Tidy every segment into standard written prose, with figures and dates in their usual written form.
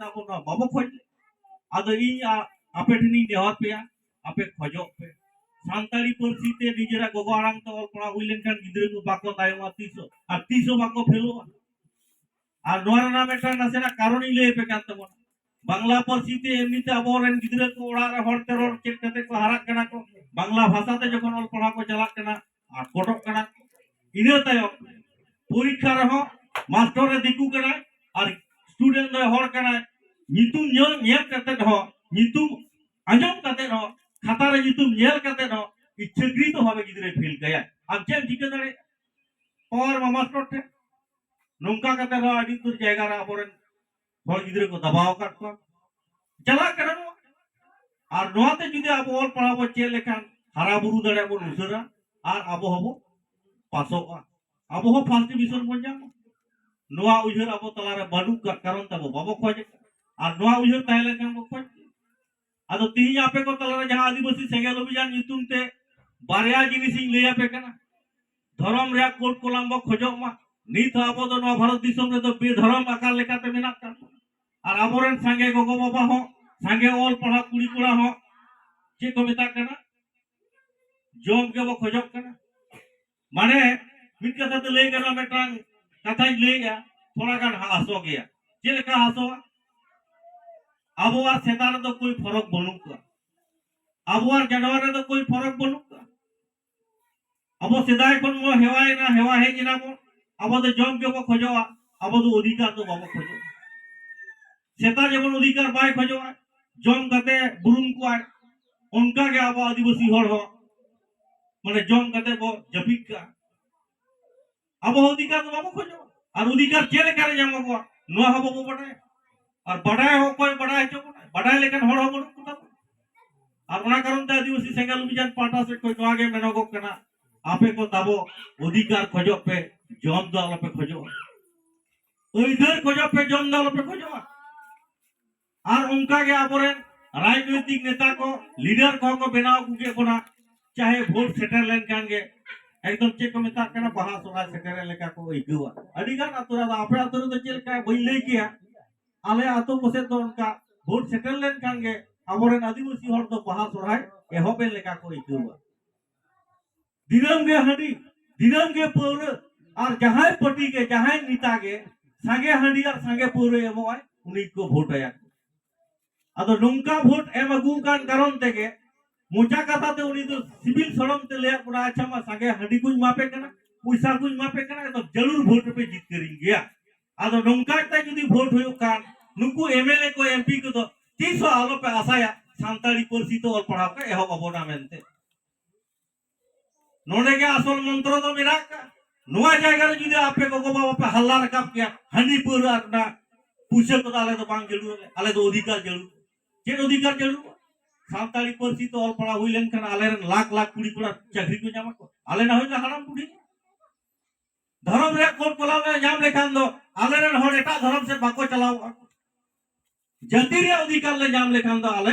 ताबोना बाबो खोज आदो इन आपे ठनी नेहर पेया आपे खोजो पे सानताड़ी पार्सी ते निजेरा गोगो आड़ांग ते ऑल पड़ा हुई लेनखान गिद्रा को बाको तायमा तीसो बाको फेलोआ और नोरा नाम एक नासेना कारण ले पे कान तबोना बांग्ला पार्सी ते एमनीते आबोरेन गिद्रा को ओड़ा रे हरते रोड चेक कते को हारा कना को बांग्ला भाषा ते जखन ऑल पड़ा को चला कना और कोटक कना इने तायो परीक्षा रहो मास्टर रे दिकू कना और स्टूडेंट दो हर कना नितुम ᱧᱮᱞ कते हो नितुम आंजम कते हो खाता रे नितुम ᱧᱮᱞ कते हो इच्छाकृत तो भावे गिद्रे फेल गया अब चेक जिके दरे और मास्टर थे नोंका कते रो आदि तुर जायगा रे आबोरेन हर गिद्रे को दबाव काट को चला करा और नोते जुदि अब ऑल पढ़ाबो चे लेखान हारा बुरु दरे बो उसरा और अब हबो पासोगा अब हो फर्स्ट डिवीजन बन जाम नोआ उजर अब तलारे बाडू का कारण तब बाबो खोज और नोआ उजर ताहले kan बो खोज आदो तीन आपे को तलारे जहां आदिवासी सेंगेल अभियान नितुम ते बारया जिनिस इन ले आपे कना धर्म रे कोट कोलाम बो खोजो मा नीत अब दो नोआ भारत दिसम रे तो बेधर्म आकार लेकाते मेना का और आबोरेन संगे गोगो बाबा हो संगे ऑल पढ़ा कुड़ी कुड़ा हो चे को मेता कना जोम के बो खोजो कना माने मिट कथा तो ले गना मेटांग कथा ले गया थोड़ा गान हासो गया चेल का हासो अबोर सेतार तो कोई फरक बनुका अबोर जानवर तो कोई फरक बनुका अब सेदाय कोन मो हेवाय ना हेवा हे जिना मो अब तो जम के बो खोजो अब तो अधिकार तो बाबो खोजो सेता जेबन अधिकार बाय खोजो जम कते बुरुम को आय उनका के अब आदिवासी हर हो माने जम कते बो जपिक का अब अधिकार तो बाबो खोजो और अधिकार चेले करे जामो नो हबो बो बड़ाय और बड़ाय हो कोई बड़ाय चो बड़ाय लेकिन हर हबो कुता और ओना कारण ते आदिवासी सेंगल अभियान पाटा से कोई नोगे मेनोगो कना आपे को ताबो अधिकार खोजो पे जम दो पे खोजो ओइधर खोजो पे जम दो पे खोजो और उनका के आबोरेन राजनीतिक नेता को लीडर को बनाव कुके कोना चाहे वोट सेटल लेन कांगे एकदम चेक को मेता कना बहा सोना सेटल लेका को इगुआ अडिगान अतुरा आपे अतुरा तो चेल का बई ले किया आले आतो बसे तो उनका वोट सेटल लेन कांगे आबोरेन आदिवासी हर तो बहा सोराय एहोबे लेका को इगुआ दिनम के पौर और जहां पटी के जहां नेता के संगे हंडी और संगे पौर एमोय उनी को वोट आया अदो नोंका वोट एम अगु कान कारण तेगे मोचा कथा ते उनी तो सिविल सड़म ते ले पुरा अच्छा मा संगे हंडी कुछ मापे कना पैसा कुछ मापे कना तो जरूर वोट पे जीत करिन गया अदो नोंका ते जदी वोट होयो कान नुकु एमएलए को एमपी को तो 300 आलो पे आसाया सांताली परसी तो और पढ़ाव का एहो बाबोना मेनते नोने के असल मंत्र तो मेरा का नोआ जायगा रे जुदी आपे को बाबा पे हल्ला रकाब किया हंडी पूरा ना पूछे तो आले तो बांग जरूर आले तो अधिकार जरूर जे अधिकार जरूर सांताली परसी तो ऑल पड़ा हुई लेनखान आले रन लाख लाख कुड़ी कुड़ा चाकरी को जामा को आले ना होइला हराम कुड़ी धर्म रे कोट कोला में जाम लेखान दो आले रन हर एटा धर्म से बाको चलाओ जाति रे अधिकार ले जाम लेखान दो आले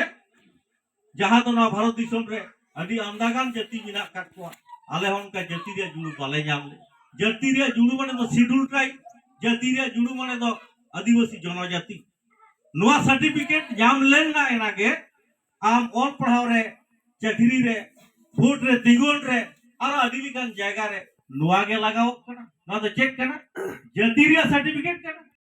जहां तो ना भारत दिसम रे अडी आमदागान जाति मिना काटवा आले हन का जाति रे जुड़ू पाले जाम ले जाति रे जुड़ू माने तो शेड्यूल ट्राइब जाति रे जुड़ू माने तो आदिवासी जनजाति नोआ सर्टिफिकेट जाम लेन ना एना के आम ऑल पढ़ाव रे चाकरी रे वोट रे दिगोल रे और अडिलिकान जायगा रे नोआ के लगाओ कना ना तो चेक कना जाति रे सर्टिफिकेट कना